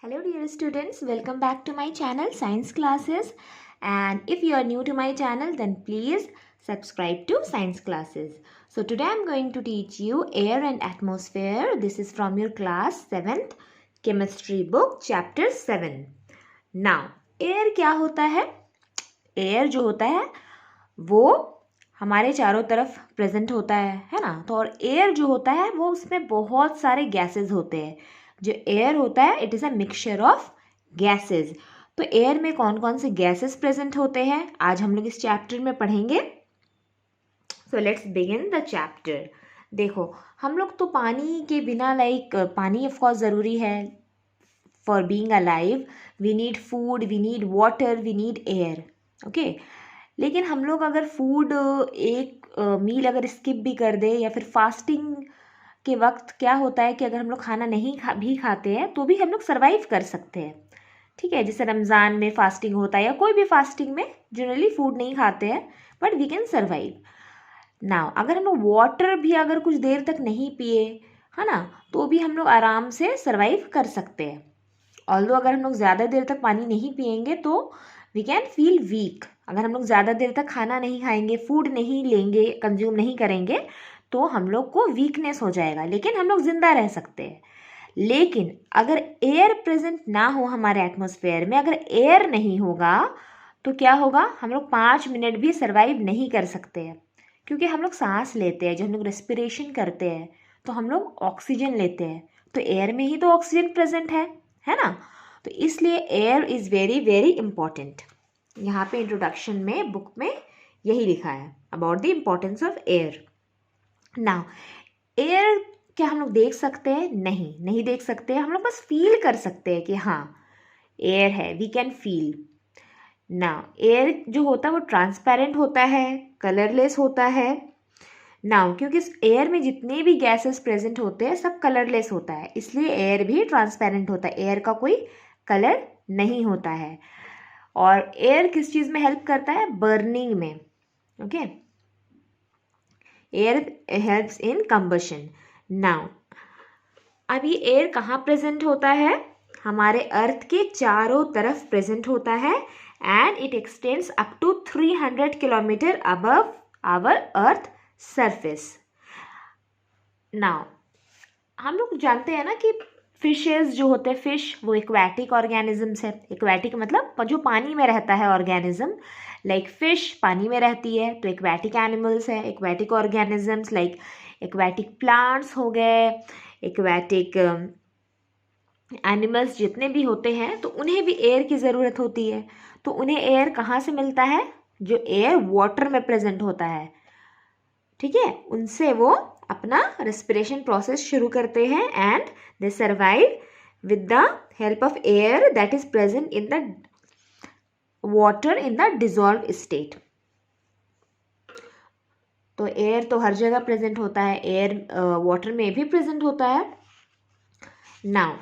Hello dear students, welcome back to my channel Science Classes, and if you are new to my channel then please subscribe to Science Classes. So today I am going to teach you air and atmosphere. This is from your class 7th chemistry book chapter 7. Now air क्या होता है? Air जो होता है वो हमारे चारों तरफ प्रेजेंट होता है ना। तो और एयर जो होता है वो उसमें बहुत सारे गैसेस होते हैं। जो एयर होता है it is a mixture of gases. तो एयर में कौन कौन से गैसेस प्रेजेंट होते हैं आज हम लोग इस चैप्टर में पढ़ेंगे। So let's begin the chapter. देखो हम लोग तो पानी के बिना पानी ऑफ कोर्स ज़रूरी है for being alive. We need food, we need water, we need air, okay. लेकिन हम लोग अगर फूड एक मील अगर स्किप भी कर दे या फिर फास्टिंग के वक्त क्या होता है कि अगर हम लोग खाना नहीं भी खाते हैं तो भी हम लोग सर्वाइव कर सकते हैं, ठीक है। जैसे रमज़ान में फास्टिंग होता है या कोई भी फास्टिंग में जनरली फूड नहीं खाते हैं but we can survive. Now अगर हम लोग वाटर भी अगर कुछ देर तक नहीं पिए है ना तो भी हम लोग आराम से सर्वाइव कर सकते हैं। ऑल्दो अगर हम लोग ज़्यादा देर तक पानी नहीं पिएंगे तो वी कैन फील वीक। अगर हम लोग ज़्यादा देर तक खाना नहीं खाएंगे, फूड नहीं लेंगे, कंज्यूम नहीं करेंगे तो हम लोग को वीकनेस हो जाएगा, लेकिन हम लोग ज़िंदा रह सकते हैं। लेकिन अगर एयर प्रेजेंट ना हो हमारे एटमॉस्फेयर में, अगर एयर नहीं होगा तो क्या होगा, हम लोग 5 मिनट भी सर्वाइव नहीं कर सकते हैं। क्योंकि हम लोग सांस लेते हैं, जब हम लोग रेस्पिरेशन करते हैं तो हम लोग ऑक्सीजन लेते हैं, तो एयर में ही तो ऑक्सीजन प्रेजेंट है ना। तो इसलिए air is very very important. यहाँ पे इंट्रोडक्शन में बुक में यही लिखा है about the importance of air. Now air क्या हम लोग देख सकते हैं? नहीं देख सकते हैं। हम लोग बस फील कर सकते हैं कि हाँ एयर है, we can feel. Now air जो होता है वो ट्रांसपेरेंट होता है, कलरलेस होता है। नाउ क्योंकि इस एयर में जितने भी गैसेस प्रेजेंट होते हैं सब कलरलेस होता है, इसलिए एयर भी ट्रांसपेरेंट होता है। एयर का कोई कलर नहीं होता है। और एयर किस चीज़ में हेल्प करता है? बर्निंग में, okay. Air helps in combustion. Now अब ये एयर कहाँ प्रेजेंट होता है? हमारे अर्थ के चारों तरफ प्रेजेंट होता है and it extends up to 300 kilometre above our earth surface. Now हम लोग जानते हैं ना कि फिशेस जो होते हैं, फिश वो एक्वेटिक ऑर्गेनिजम्स है। एक्वेटिक मतलब जो पानी में रहता है ऑर्गेनिज्म, लाइक फिश पानी में रहती है तो एक्वेटिक एनिमल्स है, aquatic organisms like aquatic plants हो गए, एक्वेटिक एनिमल्स जितने भी होते हैं तो उन्हें भी एयर की ज़रूरत होती है। तो उन्हें एयर कहाँ से मिलता है? जो एयर वाटर में प्रेजेंट होता है, ठीक है, उनसे वो अपना रेस्पिरेशन प्रोसेस शुरू करते हैं and they survive with the help of air that is present in the water in the dissolve state. तो एयर तो हर जगह प्रेजेंट होता है, एयर वाटर में भी प्रेजेंट होता है। Now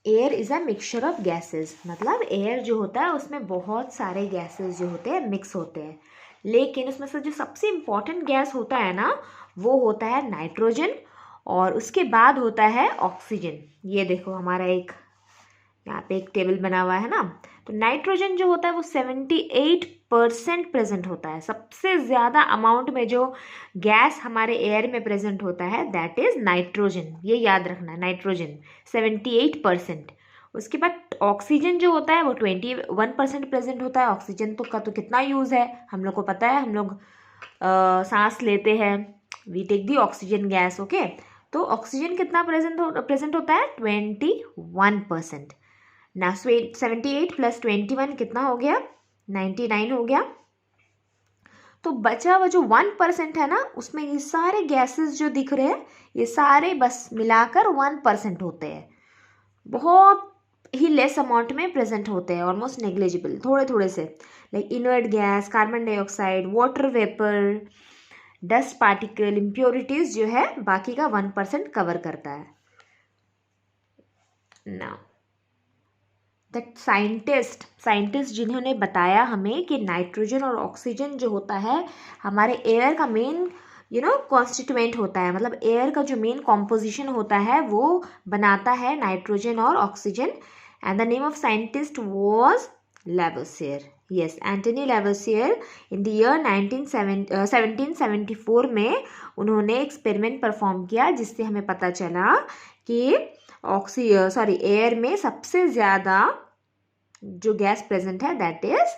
air is a mixture of gases, मतलब एयर जो होता है उसमें बहुत सारे गैसेस जो होते हैं मिक्स होते हैं। लेकिन उसमें से जो सबसे इम्पॉर्टेंट गैस होता है ना वो होता है नाइट्रोजन, और उसके बाद होता है ऑक्सीजन। ये देखो हमारा एक यहाँ पे एक टेबल बना हुआ है ना, तो नाइट्रोजन जो होता है वो 78% प्रेजेंट होता है। सबसे ज़्यादा अमाउंट में जो गैस हमारे एयर में प्रेजेंट होता है दैट इज़ नाइट्रोजन, ये याद रखना, नाइट्रोजन 78%। उसके बाद ऑक्सीजन जो होता है वो 21% प्रेजेंट होता है। ऑक्सीजन तो कितना यूज़ है हम लोग को पता है, हम लोग सांस लेते हैं, we take the oxygen gas, okay. तो ऑक्सीजन कितना प्रेजेंट होता है? 21%। ना 78 + 21 कितना हो गया? 99 हो गया। तो बचा हुआ जो 1% है ना उसमें ये सारे गैसेस जो दिख रहे हैं ये सारे बस मिलाकर 1% होते हैं, बहुत ही लेस अमाउंट में प्रेजेंट होते हैं, ऑलमोस्ट नेग्लिजिबल, थोड़े थोड़े से, like inert gas, carbon dioxide, water vapour, dust particle, impurities जो है बाकी का 1% कवर करता है। नाउ दैट साइंटिस्ट जिन्होंने बताया हमें कि नाइट्रोजन और ऑक्सीजन जो होता है हमारे एयर का मेन कॉन्स्टिट्यूएंट होता है, मतलब एयर का जो मेन कॉम्पोजिशन होता है वो बनाता है नाइट्रोजन और oxygen. And the name of scientist was Lavoisier. Yes, Antoine Lavoisier in the year 1774 में उन्होंने एक्सपेरिमेंट परफॉर्म किया, जिससे हमें पता चला कि एयर में सबसे ज़्यादा जो गैस प्रेजेंट है that is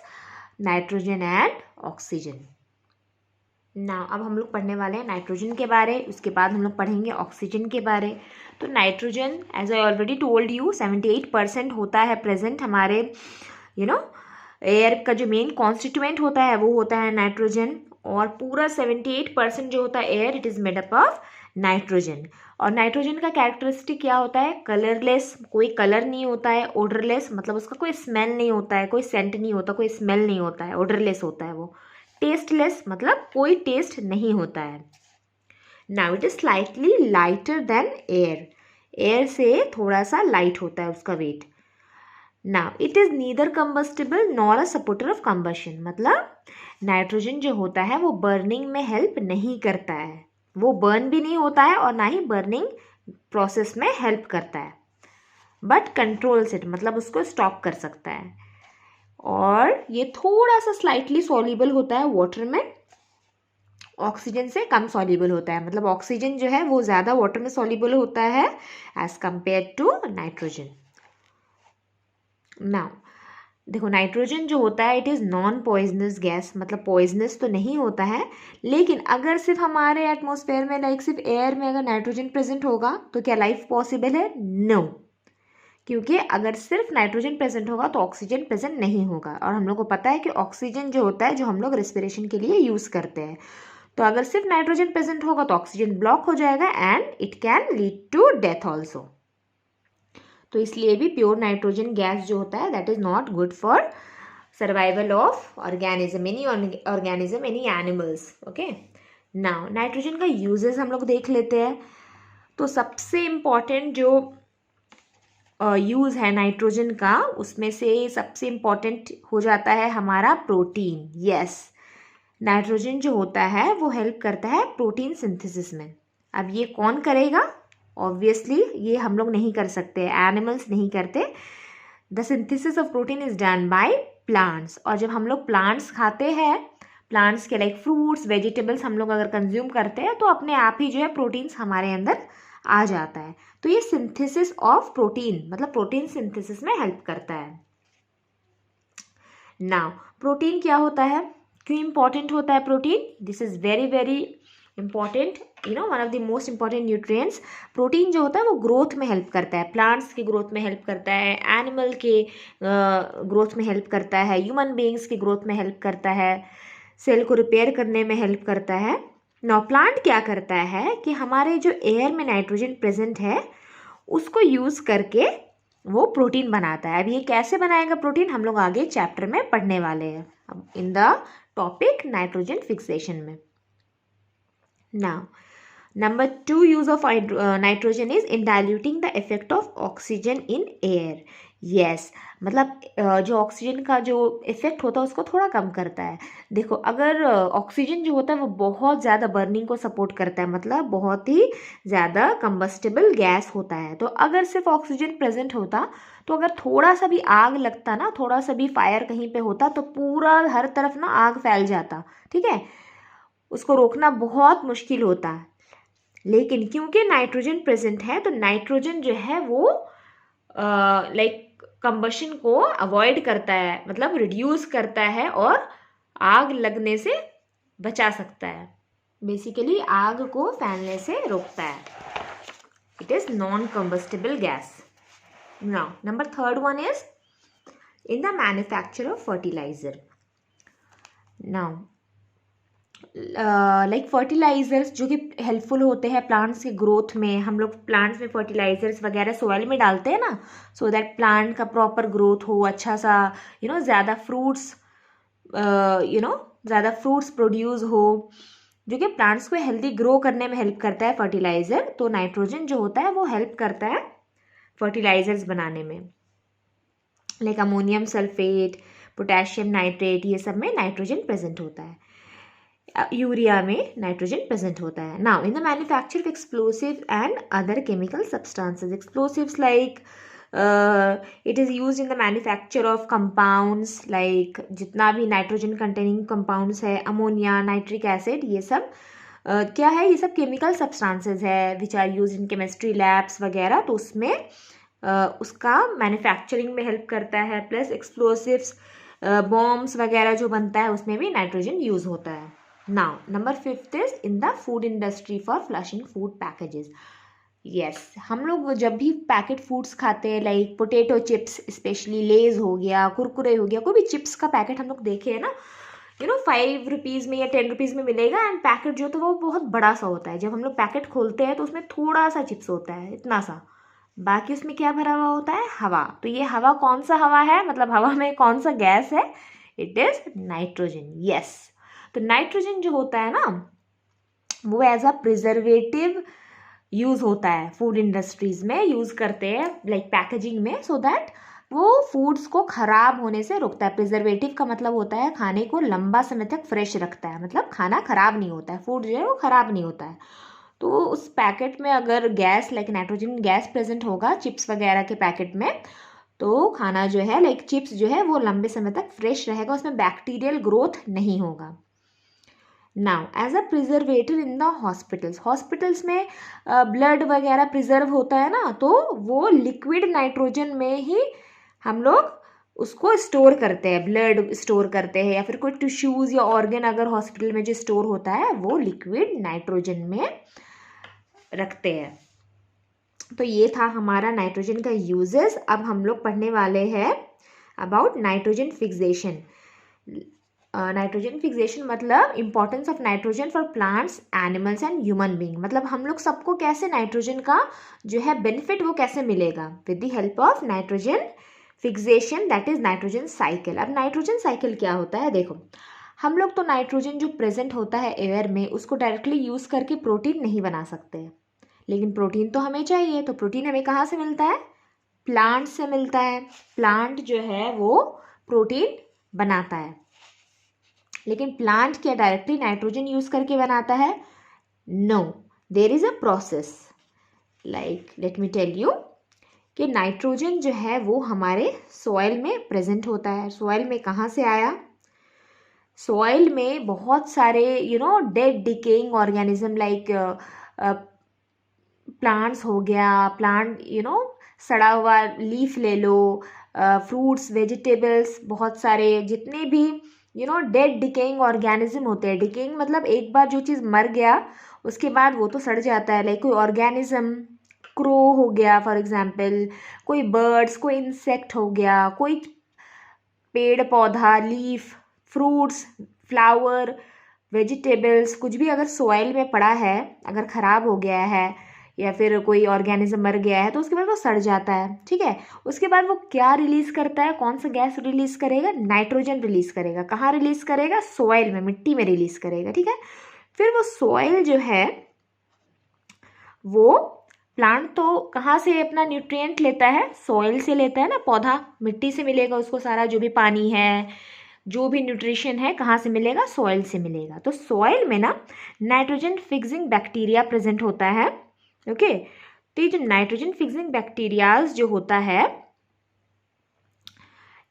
nitrogen and oxygen. Now अब हम लोग पढ़ने वाले हैं नाइट्रोजन के बारे, उसके बाद हम लोग पढ़ेंगे ऑक्सीजन के बारे। तो nitrogen as I already told you 78% होता है प्रेजेंट हमारे एयर का जो मेन कॉन्स्टिट्यूएंट होता है वो होता है नाइट्रोजन, और पूरा 78% जो होता है air it is made up of nitrogen. और नाइट्रोजन का कैरेक्टरिस्टिक क्या होता है? कलरलेस, कोई कलर नहीं होता है। ओडरलेस मतलब उसका कोई स्मेल नहीं होता है, कोई सेंट नहीं होता, कोई स्मेल नहीं होता है, ओडरलेस होता है वो। टेस्टलेस मतलब कोई टेस्ट नहीं होता है। Now it is slightly lighter than air, air से थोड़ा सा लाइट होता है उसका weight. Now it is neither combustible nor a supporter of combustion, मतलब नाइट्रोजन जो होता है वो बर्निंग में हेल्प नहीं करता है, वो बर्न भी नहीं होता है और ना ही बर्निंग प्रोसेस में हेल्प करता है, बट कंट्रोल्स इट मतलब उसको स्टॉप कर सकता है। और ये थोड़ा सा स्लाइटली सॉल्युबल होता है वाटर में, ऑक्सीजन से कम सॉल्युबल होता है, मतलब ऑक्सीजन जो है वो ज़्यादा वाटर में सॉल्युबल होता है as compare to nitrogen. Now देखो, नाइट्रोजन जो होता है it is non poisonous gas, मतलब पॉइजनस तो नहीं होता है, लेकिन अगर सिर्फ हमारे एटमॉस्फेयर में लाइक सिर्फ एयर में अगर नाइट्रोजन प्रेजेंट होगा तो क्या लाइफ पॉसिबल है? नो, क्योंकि अगर सिर्फ नाइट्रोजन प्रेजेंट होगा तो ऑक्सीजन प्रेजेंट नहीं होगा, और हम लोग को पता है कि ऑक्सीजन जो होता है जो हम लोग रेस्पिरेशन के लिए यूज़ करते हैं, तो अगर सिर्फ नाइट्रोजन प्रेजेंट होगा तो ऑक्सीजन ब्लॉक हो जाएगा and it can lead to death also. तो इसलिए भी प्योर नाइट्रोजन गैस जो होता है that is not good for survival of organism, any animals. Okay, now nitrogen का यूजेस हम लोग देख लेते हैं। तो सबसे इम्पॉर्टेंट जो यूज़ है नाइट्रोजन का, उसमें से सबसे इम्पॉर्टेंट हो जाता है हमारा प्रोटीन। यस, नाइट्रोजन जो होता है वो हेल्प करता है प्रोटीन सिंथेसिस में। अब ये कौन करेगा? ऑब्वियसली ये हम लोग नहीं कर सकते, एनिमल्स नहीं करते। The synthesis of protein is done by plants, और जब हम लोग प्लांट्स खाते हैं, प्लांट्स के लाइक फ्रूट्स वेजिटेबल्स हम लोग अगर कंज्यूम करते हैं तो अपने आप ही जो है प्रोटीन्स हमारे अंदर आ जाता है। तो ये सिंथेसिस ऑफ प्रोटीन मतलब प्रोटीन सिंथेसिस में हेल्प करता है। नाउ प्रोटीन क्या होता है, क्यों इंपॉर्टेंट होता है protein? This is very very important, one of the most important nutrients. Protein जो होता है वो ग्रोथ में हेल्प करता है, प्लांट्स की ग्रोथ में हेल्प करता है, एनिमल के ग्रोथ में हेल्प करता है, ह्यूमन बीइंग्स की ग्रोथ में हेल्प करता है, सेल को रिपेयर करने में हेल्प करता है। नाउ प्लांट क्या करता है कि हमारे जो एयर में नाइट्रोजन प्रेजेंट है उसको यूज़ करके वो प्रोटीन बनाता है। अब ये कैसे बनाएगा प्रोटीन, हम लोग आगे चैप्टर में पढ़ने वाले हैं in the topic nitrogen fixation में। Now number 2 use of nitrogen is in diluting the effect of oxygen in air. Yes, मतलब जो ऑक्सीजन का जो इफेक्ट होता है उसको थोड़ा कम करता है। देखो, अगर ऑक्सीजन जो होता है वो बहुत ज़्यादा बर्निंग को सपोर्ट करता है, मतलब बहुत ही ज़्यादा कंबस्टिबल गैस होता है। तो अगर सिर्फ ऑक्सीजन प्रेजेंट होता तो अगर थोड़ा सा भी आग लगता ना, थोड़ा सा भी फायर कहीं पे होता तो पूरा हर तरफ ना आग फैल जाता, ठीक है, उसको रोकना बहुत मुश्किल होता है। लेकिन क्योंकि नाइट्रोजन प्रेजेंट है तो नाइट्रोजन जो है वो लाइक कंबशन को अवॉइड करता है, मतलब रिड्यूस करता है और आग लगने से बचा सकता है, बेसिकली आग को फैलने से रोकता है। It is non combustible gas. Now number 3rd one is in the manufacture of fertilizer. Now like fertilizers जो कि हेल्पफुल होते हैं प्लांट्स के ग्रोथ में, हम लोग प्लांट्स में फर्टिलाइजर्स वगैरह सॉइल में डालते हैं ना, सो दैट प्लांट का प्रॉपर ग्रोथ हो, अच्छा सा ज़्यादा फ्रूट्स ज़्यादा फ्रूट्स प्रोड्यूस हो, जो कि प्लांट्स को हेल्दी ग्रो करने में हेल्प करता है फर्टिलाइजर। तो नाइट्रोजन जो होता है वो हेल्प करता है फर्टिलाइजर्स बनाने में, like ammonium sulphate, potassium nitrate, ये सब में नाइट्रोजन प्रेजेंट होता है। यूरिया में नाइट्रोजन प्रेजेंट होता है. Now in the manufacture of explosive and other chemical substances, explosives like it is use in the manufacture of compounds like जितना भी नाइट्रोजन कंटेनिंग कंपाउंड्स है, अमोनिया, नाइट्रिक एसिड, ये सब क्या है, ये सब केमिकल सब्सटेंसेस है which are use in chemistry labs वगैरह. तो उसमें उसका मैन्युफैक्चरिंग में हेल्प करता है. प्लस एक्सप्लोसिव्स, बॉम्ब्स वगैरह जो बनता है उसमें भी नाइट्रोजन यूज होता है. Now number 5 is in the food industry for flushing food packages. Yes, हम लोग जब भी पैकेट फूड्स खाते हैं लाइक पोटैटो चिप्स, स्पेशली लेज हो गया, कुरकुरे हो गया, कोई भी चिप्स का पैकेट हम लोग देखे हैं ना, 5 रुपीज़ में या 10 रुपीज़ में मिलेगा. एंड पैकेट जो तो वो बहुत बड़ा सा होता है. जब हम लोग पैकेट खोलते हैं तो उसमें थोड़ा सा चिप्स होता है, इतना सा. बाकी उसमें क्या भरा हुआ होता है, हवा. तो ये हवा कौन सा हवा है, मतलब हवा में कौन सा गैस है, इट इज नाइट्रोजन. यस, तो नाइट्रोजन जो होता है ना वो एज अ प्रिजर्वेटिव यूज होता है. फूड इंडस्ट्रीज में यूज करते हैं लाइक पैकेजिंग में, सो दैट वो फूड्स को खराब होने से रोकता है. प्रिजर्वेटिव का मतलब होता है खाने को लंबा समय तक फ्रेश रखता है, मतलब खाना खराब नहीं होता है, फूड जो है वो खराब नहीं होता है. तो उस पैकेट में अगर gas like nitrogen gas present होगा चिप्स वगैरह के पैकेट में, तो खाना जो है लाइक चिप्स जो है वो लंबे समय तक फ्रेश रहेगा, उसमें बैक्टीरियल ग्रोथ नहीं होगा. Now as a preservative in the hospitals, hospitals में ब्लड वगैरह प्रिजर्व होता है ना, तो वो लिक्विड नाइट्रोजन में ही हम लोग उसको स्टोर करते हैं. ब्लड स्टोर करते हैं या फिर कोई टिश्यूज़ या ऑर्गन अगर हॉस्पिटल में जो स्टोर होता है वो लिक्विड नाइट्रोजन में रखते हैं. तो ये था हमारा नाइट्रोजन का यूजेस. अब हम लोग पढ़ने वाले हैं about nitrogen fixation. Nitrogen fixation मतलब importance of nitrogen for plants, animals and human being. मतलब हम लोग सबको कैसे नाइट्रोजन का जो है बेनिफिट वो कैसे मिलेगा with the help of nitrogen fixation, that is nitrogen cycle. अब नाइट्रोजन साइकिल क्या होता है, देखो हम लोग तो नाइट्रोजन जो प्रेजेंट होता है एयर में उसको डायरेक्टली यूज करके प्रोटीन नहीं बना सकते, लेकिन प्रोटीन तो हमें चाहिए. तो प्रोटीन हमें कहाँ से मिलता है, प्लांट से मिलता है. प्लांट जो है वो प्रोटीन बनाता है, लेकिन प्लांट क्या डायरेक्टली नाइट्रोजन यूज करके बनाता है, no, there is a process. Like let me tell you कि नाइट्रोजन जो है वो हमारे सॉइल में प्रेजेंट होता है. सॉइल में कहाँ से आया, सॉइल में बहुत सारे dead decaying organism like plants हो गया, प्लांट सड़ा हुआ लीफ ले लो, फ्रूट्स, वेजिटेबल्स, बहुत सारे जितने भी डेड डिकेइंग ऑर्गेनिज्म होते हैं. डिकेइंग मतलब एक बार जो चीज़ मर गया उसके बाद वो तो सड़ जाता है. लाइक कोई ऑर्गेनिज्म, क्रो हो गया फॉर एग्जाम्पल, कोई बर्ड्स, कोई इंसेक्ट हो गया, कोई पेड़ पौधा, लीफ, फ्रूट्स, फ्लावर, वेजिटेबल्स, कुछ भी अगर सॉइल में पड़ा है, अगर ख़राब हो गया है या फिर कोई ऑर्गेनिज्म मर गया है तो उसके बाद वो सड़ जाता है. ठीक है, उसके बाद वो क्या रिलीज़ करता है, कौन सा गैस रिलीज़ करेगा, नाइट्रोजन रिलीज़ करेगा. कहाँ रिलीज़ करेगा, सॉइल में, मिट्टी में रिलीज़ करेगा. ठीक है, फिर वो सॉइल जो है वो प्लांट तो कहाँ से अपना न्यूट्रिएंट लेता है, सॉइल से लेता है ना. पौधा मिट्टी से मिलेगा उसको सारा, जो भी पानी है, जो भी न्यूट्रिशन है कहाँ से मिलेगा, सॉइल से मिलेगा. तो सॉइल में ना नाइट्रोजन फिक्सिंग बैक्टीरिया प्रेजेंट होता है. ओके, तो ये जो नाइट्रोजन फिक्सिंग बैक्टीरियाज जो होता है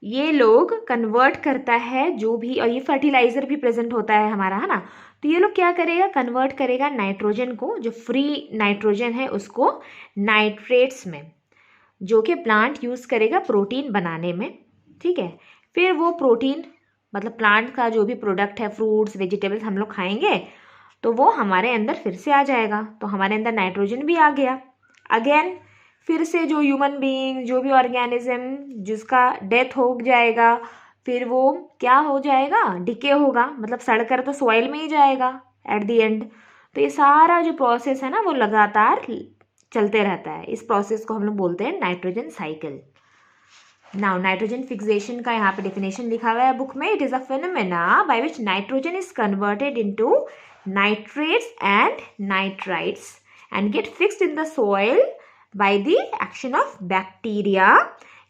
ये लोग कन्वर्ट करता है जो भी, और ये फर्टिलाइजर भी प्रेजेंट होता है हमारा, है ना. तो ये लोग क्या करेगा, कन्वर्ट करेगा नाइट्रोजन को, जो फ्री नाइट्रोजन है उसको नाइट्रेट्स में, जो कि प्लांट यूज करेगा प्रोटीन बनाने में. ठीक है, फिर वो प्रोटीन मतलब प्लांट का जो भी प्रोडक्ट है, फ्रूट्स, वेजिटेबल्स हम लोग खाएंगे तो वो हमारे अंदर फिर से आ जाएगा. तो हमारे अंदर नाइट्रोजन भी आ गया. अगेन फिर से जो ह्यूमन बीइंग, जो भी ऑर्गेनिज्म जिसका डेथ हो जाएगा, फिर वो क्या हो जाएगा, डिके होगा, मतलब सड़कर तो सॉइल में ही जाएगा एट द एंड. तो ये सारा जो प्रोसेस है ना वो लगातार चलते रहता है. इस प्रोसेस को हम लोग बोलते हैं nitrogen cycle. Now nitrogen fixation का यहाँ पे डेफिनेशन लिखा हुआ है बुक में. It is a phenomena by which nitrogen is converted into nitrates and nitrites and get fixed in the soil by the action of bacteria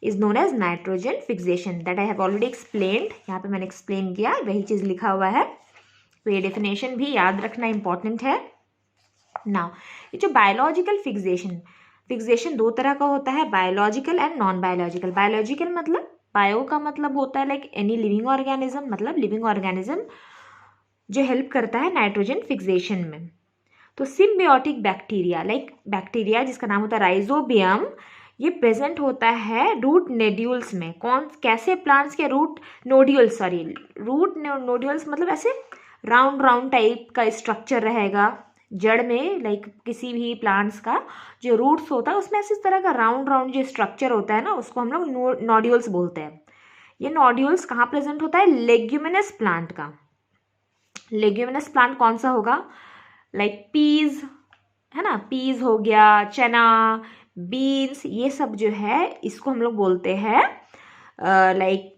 is known as nitrogen fixation. That I have already explained. यहाँ पे मैंने explain किया, वही चीज़ लिखा हुआ है. तो ये डेफिनेशन भी याद रखना इंपॉर्टेंट है। नाउ ये जो बायोलॉजिकल फिक्सेशन दो तरह का होता है, biological and non biological. Biological मतलब बायो का मतलब होता है लाइक एनी लिविंग ऑर्गेनिज्म, मतलब लिविंग ऑर्गेनिज्म जो हेल्प करता है नाइट्रोजन फिक्सेशन में। तो सिम्बियोटिक बैक्टीरिया, लाइक बैक्टीरिया जिसका नाम होता है राइजोबियम, ये प्रेजेंट होता है रूट नोड्यूल्स में। कैसे प्लांट्स के रूट नोड्यूल्स मतलब ऐसे राउंड राउंड टाइप का स्ट्रक्चर रहेगा जड़ में, लाइक किसी भी प्लांट्स का जो रूट्स होता है उसमें ऐसे इस तरह का राउंड राउंड जो स्ट्रक्चर होता है ना, उसको हम लोग नोड्यूल्स बोलते हैं। ये नोड्यूल्स कहाँ प्रेजेंट होता है? लेग्यूमिनस प्लांट का। लेग्यूमिनस प्लांट कौन सा होगा? लाइक पीज है ना, पीज हो गया, चना, बीन्स, ये सब जो है इसको हम लोग बोलते हैं लाइक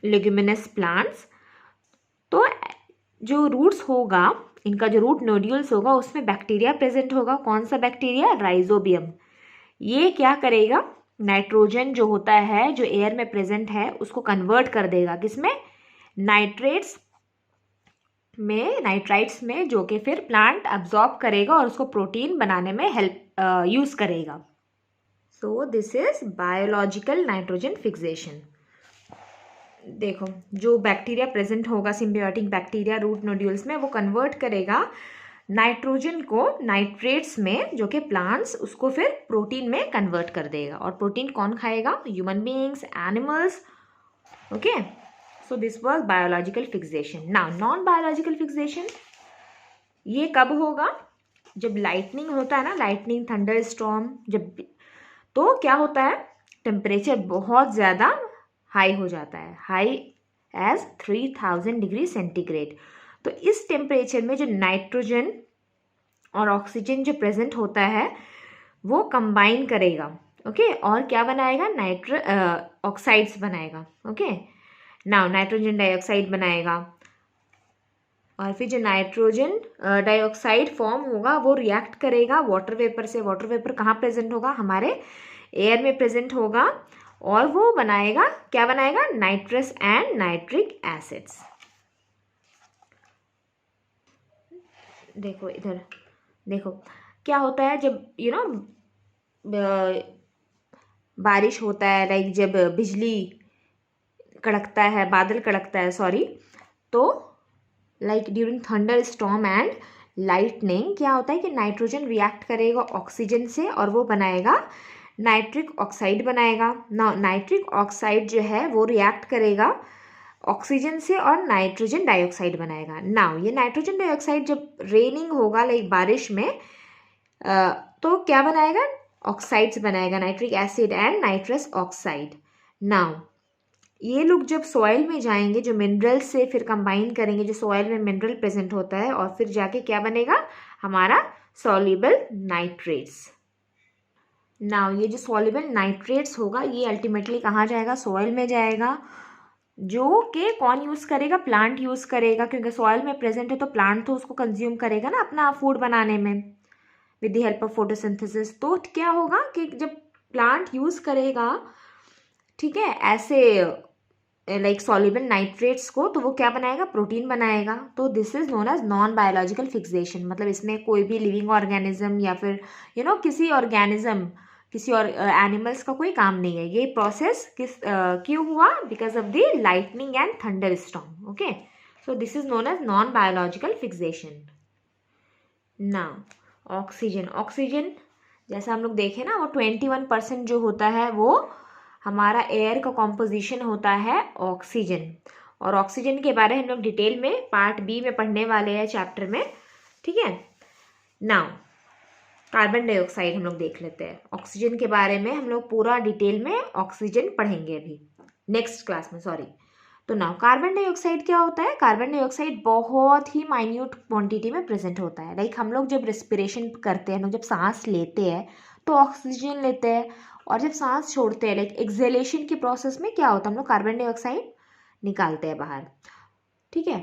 लेग्यूमिनस प्लांट्स। तो जो रूट्स होगा, इनका जो रूट नोड्यूल्स होगा उसमें बैक्टीरिया प्रेजेंट होगा। कौन सा बैक्टीरिया? राइजोबियम। ये क्या करेगा? नाइट्रोजन जो होता है जो एयर में प्रेजेंट है उसको कन्वर्ट कर देगा किसमें? नाइट्राइट्स में, जो कि फिर प्लांट अब्जॉर्ब करेगा और उसको प्रोटीन बनाने में हेल्प यूज करेगा। सो this is biological nitrogen fixation. देखो, जो बैक्टीरिया प्रेजेंट होगा, सिम्बियोटिक बैक्टीरिया रूट नोड्यूल्स में, वो कन्वर्ट करेगा नाइट्रोजन को नाइट्रेट्स में, जो कि प्लांट्स उसको फिर प्रोटीन में कन्वर्ट कर देगा। और प्रोटीन कौन खाएगा? Human beings, animals. Okay, so this was biological fixation. Now non biological fixation ये कब होगा? जब लाइटनिंग होता है ना, लाइटनिंग, थंडर स्टॉर्म, जब तो क्या होता है? टेम्परेचर बहुत ज़्यादा हाई हो जाता है, हाई एज 3000 डिग्री सेंटीग्रेड। तो इस टेम्परेचर में जो नाइट्रोजन और ऑक्सीजन जो प्रेजेंट होता है वो कंबाइन करेगा, ओके, और क्या बनाएगा? ऑक्साइड्स बनाएगा। ओके, नाउ नाइट्रोजन डाइऑक्साइड बनाएगा, और फिर जो नाइट्रोजन डाइऑक्साइड फॉर्म होगा वो रिएक्ट करेगा वाटर वेपर से। वाटर वेपर कहाँ प्रेजेंट होगा? हमारे एयर में प्रेजेंट होगा, और वो बनाएगा, क्या बनाएगा? Nitrous and nitric acids. देखो इधर, देखो क्या होता है जब बारिश होता है, लाइक जब बिजली कड़कता है, बादल कड़कता है, सॉरी, तो like during thunder storm and lightning क्या होता है कि नाइट्रोजन रिएक्ट करेगा ऑक्सीजन से और वो बनाएगा नाइट्रिक ऑक्साइड बनाएगा। ना नाइट्रिक ऑक्साइड जो है वो रिएक्ट करेगा ऑक्सीजन से और नाइट्रोजन डाइऑक्साइड बनाएगा। नाउ ये नाइट्रोजन डाइऑक्साइड जब रेनिंग होगा, लाइक बारिश में, तो क्या बनाएगा? ऑक्साइड्स बनाएगा, nitric acid and nitrous oxide. Now ये लोग जब सॉइल में जाएंगे, जो मिनरल से फिर कंबाइन करेंगे, जो सॉइल में मिनरल प्रेजेंट होता है, और फिर जाके क्या बनेगा? हमारा सॉल्युबल नाइट्रेट्स। नाउ ये जो सॉल्युबल नाइट्रेट्स होगा ये अल्टीमेटली कहाँ जाएगा? सॉइल में जाएगा, जो कि कौन यूज़ करेगा? प्लांट यूज़ करेगा, क्योंकि सॉइल में प्रेजेंट है तो प्लांट तो उसको कंज्यूम करेगा ना अपना फूड बनाने में with the help of photosynthesis. तो क्या होगा कि जब प्लांट यूज़ करेगा, ठीक है, ऐसे लाइक सॉल्युबल नाइट्रेट्स को, तो वो क्या बनाएगा? प्रोटीन बनाएगा। तो this is known as non biological fixation. मतलब इसमें कोई भी लिविंग ऑर्गेनिज्म या फिर किसी ऑर्गेनिज्म, किसी और एनिमल्स का कोई काम नहीं है। ये प्रोसेस क्यों हुआ? Because of the lightning and thunder storm. Okay, so this is known as non biological fixation. Now oxygen जैसा हम लोग देखें ना, वो 21% जो होता है वो हमारा एयर का कॉम्पोजिशन होता है ऑक्सीजन। और ऑक्सीजन के बारे में हम लोग डिटेल में पार्ट बी में पढ़ने वाले हैं चैप्टर में, ठीक है। नाउ कार्बन डाइऑक्साइड हम लोग देख लेते हैं। ऑक्सीजन के बारे में हम लोग पूरा डिटेल में ऑक्सीजन पढ़ेंगे अभी नेक्स्ट क्लास में, सॉरी। तो नाउ कार्बन डाइऑक्साइड क्या होता है? कार्बन डाइऑक्साइड बहुत ही माइन्यूट क्वांटिटी में प्रेजेंट होता है। लाइक हम लोग जब रेस्पिरेशन करते हैं, हम लोग जब सांस लेते हैं तो ऑक्सीजन लेते हैं, और जब सांस छोड़ते हैं, लाइक एक्सहेलेशन की प्रोसेस में क्या होता है? हम लोग कार्बन डाइऑक्साइड निकालते हैं बाहर, ठीक है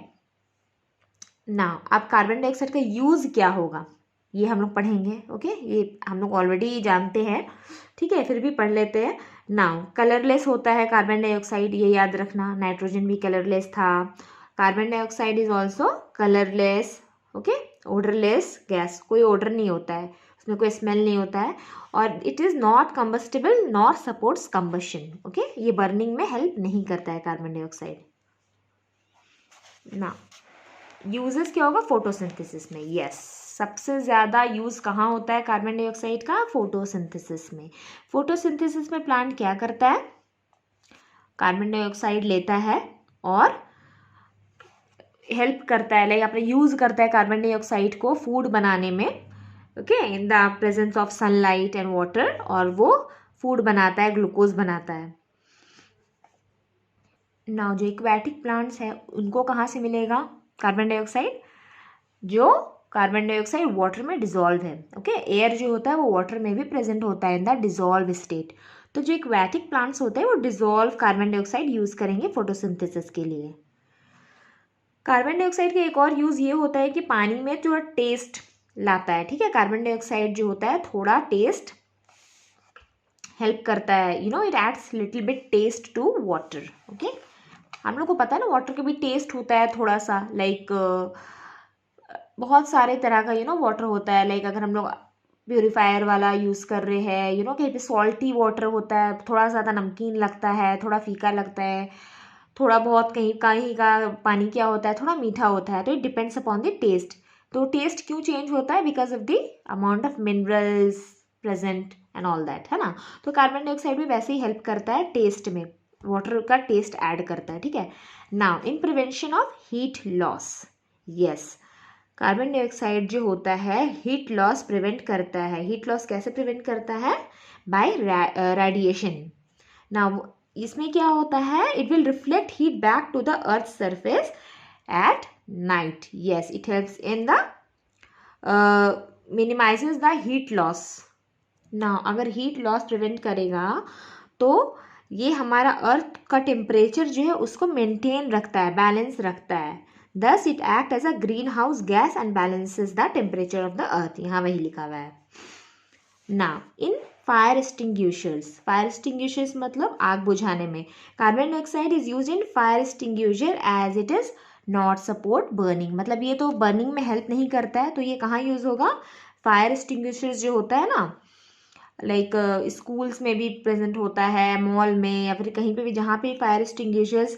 ना। अब कार्बन डाइऑक्साइड का यूज़ क्या होगा ये हम लोग पढ़ेंगे, ओके। ये हम लोग ऑलरेडी जानते हैं, ठीक है, फिर भी पढ़ लेते हैं। नाउ कलरलेस होता है कार्बन डाइऑक्साइड, ये याद रखना। नाइट्रोजन भी कलरलेस था, carbon dioxide is also colourless, okay, odourless gas, कोई ओडर नहीं होता है, उसमें कोई स्मेल नहीं होता है, और it is not combustible nor supports combustion, okay, ये बर्निंग में हेल्प नहीं करता है कार्बन डाइऑक्साइड ना। यूजेस क्या होगा फोटोसिंथेसिस में, यस, सबसे ज़्यादा यूज़ कहाँ होता है कार्बन डाइऑक्साइड का, फोटोसिंथेसिस में। फोटोसिंथेसिस में प्लांट क्या करता है, कार्बन डाइऑक्साइड लेता है और हेल्प करता है, लाइक अपने यूज़ करता है कार्बन डाइऑक्साइड को फूड बनाने में, okay, in the presence of sunlight and water, और वो फूड बनाता है, ग्लूकोज बनाता है। नाउ जो एक्वेटिक प्लांट्स है उनको कहाँ से मिलेगा कार्बन डाइऑक्साइड, जो कार्बन डाइऑक्साइड वाटर में डिजोल्व है, ओके, एयर जो होता है वो वाटर में भी प्रेजेंट होता है इन द डिजोल्व स्टेट। तो जो एक्वेटिक प्लांट्स होते हैं वो डिजोल्व कार्बन डाइऑक्साइड यूज करेंगे फोटोसिंथेसिस के लिए। कार्बन डाइऑक्साइड का एक और यूज ये होता है कि पानी में जो टेस्ट लाता है, ठीक है, कार्बन डाइऑक्साइड जो होता है थोड़ा टेस्ट हेल्प करता है, it adds little bit taste to water, okay. हम लोग को पता है ना वाटर का भी टेस्ट होता है थोड़ा सा, लाइक बहुत सारे तरह का वाटर होता है, लाइक अगर हम लोग प्योरीफायर वाला यूज़ कर रहे हैं, कहीं पे सॉल्टी वाटर होता है, थोड़ा ज़्यादा नमकीन लगता है, थोड़ा फीका लगता है, थोड़ा बहुत कहीं कहीं का पानी क्या होता है थोड़ा मीठा होता है, तो it depends upon the taste. तो टेस्ट क्यों चेंज होता है, because of the amount of minerals present and all that, है ना। तो कार्बन डाइऑक्साइड भी वैसे ही हेल्प करता है टेस्ट में, वाटर का टेस्ट ऐड करता है, ठीक है। Now in prevention of heat loss, yes, carbon dioxide जो होता है हीट लॉस प्रिवेंट करता है। हीट लॉस कैसे प्रिवेंट करता है, बाय रेडिएशन। नाउ इसमें क्या होता है, it will reflect heat back to the earth surface at night, yes, it helps in the minimizes the heat loss. ना अगर हीट लॉस प्रिवेंट करेगा तो ये हमारा अर्थ का टेम्परेचर जो है उसको मेंटेन रखता है, बैलेंस रखता है, thus it act as a green house gas and balances the temperature of the earth, यहाँ वही लिखा हुआ है। ना इन फायर एक्सटिंग्विशर्स मतलब आग बुझाने में, carbon dioxide is use in fire extinguisher as it is not support burning, मतलब ये तो बर्निंग में हेल्प नहीं करता है, तो ये कहाँ यूज होगा, फायर एक्सटिंग्विशर्स जो होता है ना, लाइक स्कूल्स में भी प्रेजेंट होता है, मॉल में, या फिर कहीं पे भी जहाँ पे fire extinguishers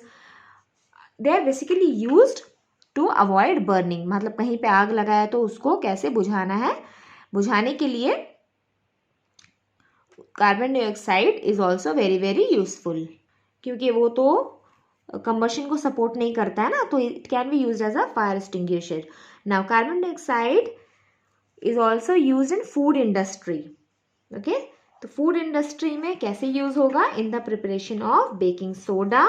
they are basically used to avoid burning, मतलब कहीं पे आग लगा है तो उसको कैसे बुझाना है, बुझाने के लिए carbon dioxide is also very very useful, क्योंकि वो तो कंबशन को सपोर्ट नहीं करता है ना, तो it can be use as a fire extinguisher. Now carbon dioxide is also use in food industry, okay, तो फूड इंडस्ट्री में कैसे यूज होगा, in the preparation of baking soda.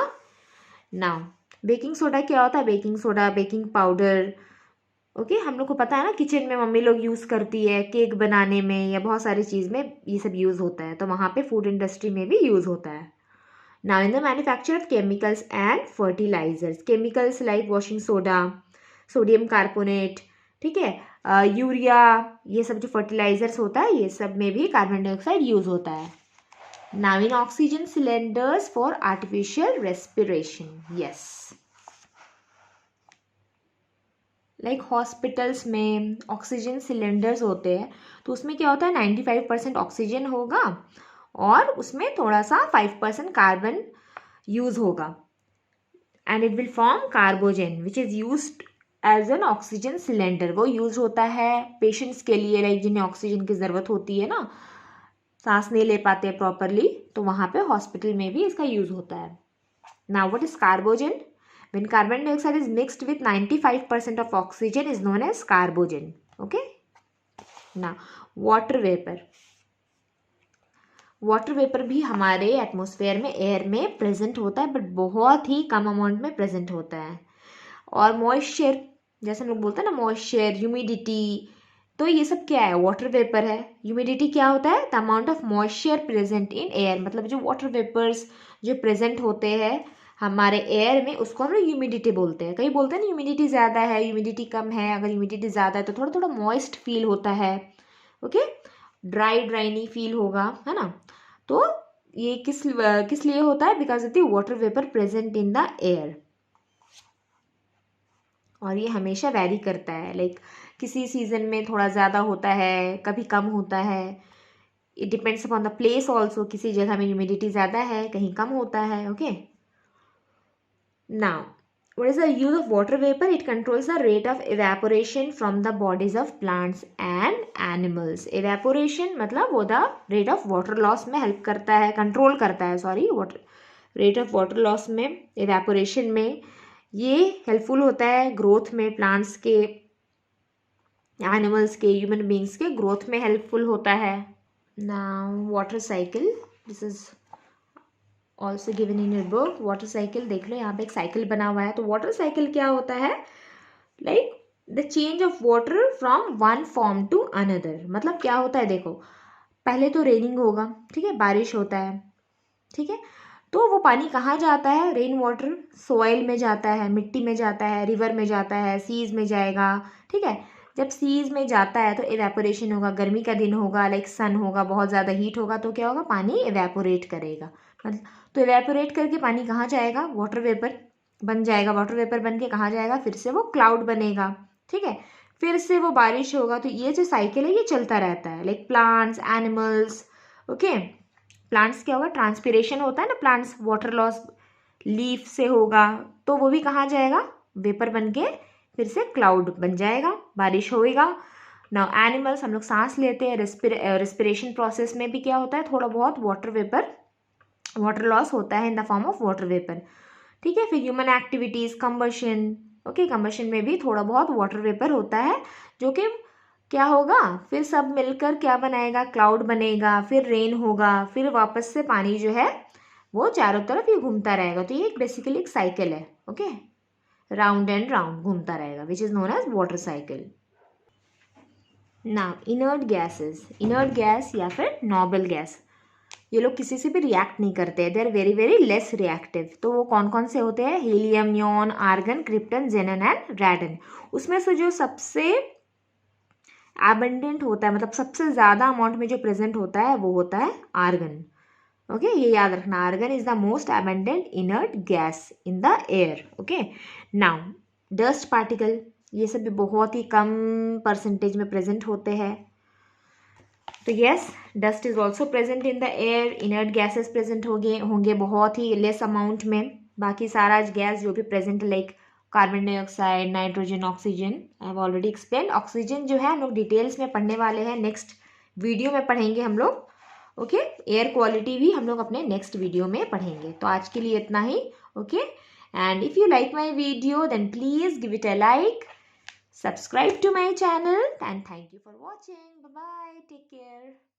Now baking soda क्या होता है, baking soda, baking powder, okay, हम लोग को पता है ना, किचन में मम्मी लोग यूज़ करती है केक बनाने में या बहुत सारी चीज़ में ये सब यूज़ होता है, तो वहाँ पे फूड इंडस्ट्री में भी यूज़ होता है। Now in the manufacture of chemicals and fertilisers, chemicals like washing soda, sodium carbonate, ठीक है, यूरिया, ये सब जो फर्टिलाइजर्स होता है ये सब में भी कार्बन डाइऑक्साइड यूज़ होता है। Now in oxygen cylinders for artificial respiration, yes, like hospitals में ऑक्सीजन सिलेंडर्स होते हैं, तो उसमें क्या होता है 95% ऑक्सीजन होगा और उसमें थोड़ा सा 5% कार्बन यूज होगा, and it will form carbogen which is used as an oxygen cylinder. वो यूज होता है पेशेंट्स के लिए, लाइक जिन्हें ऑक्सीजन की ज़रूरत होती है ना, सांस नहीं ले पाते प्रॉपरली, तो वहाँ पे हॉस्पिटल में भी इसका यूज होता है। Now what is carbogen, when carbon dioxide is mixed with 95% of oxygen is known as carbogen, okay. now water vapor भी हमारे एटमॉस्फेयर में, एयर में प्रेजेंट होता है, बट बहुत ही कम अमाउंट में प्रेजेंट होता है। और मॉइस्चर, जैसे हम लोग बोलते हैं ना मॉइस्चर, ह्यूमिडिटी, तो ये सब क्या है, वाटर वेपर है। ह्यूमिडिटी क्या होता है, the amount of moisture present in air, मतलब जो वाटर वेपर्स जो प्रेजेंट होते हैं हमारे एयर में, उसको हम लोग ह्यूमिडिटी बोलते हैं। कई बोलते हैं ना ह्यूमिडिटी ज़्यादा है, ह्यूमिडिटी कम है, अगर ह्यूमिडिटी ज़्यादा है तो थोड़ा थोड़ा मॉइस्ट फील होता है, ओके, ड्राई फील होगा, है ना। तो ये किस लिए होता है, because of the water vapour present in the air. और ये हमेशा वैरी करता है, लाइक किसी सीजन में थोड़ा ज़्यादा होता है, कभी कम होता है. It depends upon the place also. किसी जगह में ह्यूमिडिटी ज़्यादा है, कहीं कम होता है. Okay. Now what is the use of water vapor? It controls the rate of evaporation from the bodies of plants and animals. Evaporation मतलब वो the rate of water loss में help करता है, control करता है, sorry, water rate of water loss में, evaporation में. ये helpful होता है growth में, plants के, animals के, human beings के growth में helpful होता है. Now water cycle, this is also given in your book. Water cycle देख लो, यहाँ पे एक साइकिल बना हुआ है. तो वाटर साइकिल क्या होता है? Like the change of water from one form to another. मतलब क्या होता है, देखो पहले तो रेनिंग होगा, ठीक है, बारिश होता है, ठीक है. तो वो पानी कहाँ जाता है? रेन वाटर सॉइल में जाता है, मिट्टी में जाता है, रिवर में जाता है, सीज में जाएगा, ठीक है. जब सीज में जाता है तो इवेपोरेशन होगा. गर्मी का दिन होगा, लाइक सन होगा, बहुत ज़्यादा हीट होगा, तो क्या होगा, पानी इवेपोरेट करेगा. मतलब तो इवेपोरेट करके पानी कहाँ जाएगा? वाटर वेपर बन जाएगा. वाटर वेपर बन के कहाँ जाएगा? फिर से वो क्लाउड बनेगा, ठीक है. फिर से वो बारिश होगा. तो ये जो साइकिल है ये चलता रहता है. Like plants, animals, okay. Plants क्या होगा? ट्रांसपिरेशन होता है ना, प्लांट्स वाटर लॉस लीफ से होगा, तो वो भी कहाँ जाएगा? वेपर बन के फिर से क्लाउड बन जाएगा, बारिश होएगा. नाउ एनिमल्स, हम लोग सांस लेते हैं, रेस्पिरेशन प्रोसेस में भी क्या होता है? थोड़ा बहुत वाटर वेपर, वाटर लॉस होता है in the form of water vapour, ठीक है. फिर human activities, combustion, okay, combustion में भी थोड़ा बहुत वाटर वेपर होता है, जो कि क्या होगा? फिर सब मिलकर क्या बनाएगा? क्लाउड बनेगा, फिर रेन होगा, फिर वापस से पानी जो है वो चारों तरफ ये घूमता रहेगा. तो ये बेसिकली एक साइकिल है, ओके, राउंड एंड राउंड घूमता रहेगा, which is known as water cycle. Now inert gases, inert gas या फिर नोबल गैस, ये लोग किसी से भी रिएक्ट नहीं करते हैं. They are very very less reactive. तो वो कौन कौन से होते हैं? Helium, neon, argon, krypton, xenon and radon. उसमें से जो सबसे एबंडेंट होता है, मतलब सबसे ज़्यादा अमाउंट में जो प्रेजेंट होता है, वो होता है आर्गन. ओके, ये याद रखना, argon is the most abundant inert gas in the air. Okay. Now dust particle, ये सब भी बहुत ही कम परसेंटेज में प्रेजेंट होते हैं. तो yes, dust is also present in the air. Inert gases present होंगे बहुत ही लेस अमाउंट में. बाकी सारा गैस जो भी present, like carbon dioxide, nitrogen, oxygen, I have already explain. Oxygen जो है हम लोग डिटेल्स में पढ़ने वाले हैं, नेक्स्ट वीडियो में पढ़ेंगे हम लोग. ओके. एयर क्वालिटी भी हम लोग अपने नेक्स्ट वीडियो में पढ़ेंगे. तो आज के लिए इतना ही. Okay. And if you like my video, then please give it a like, subscribe to my channel, and thank you for watching. Bye bye, take care.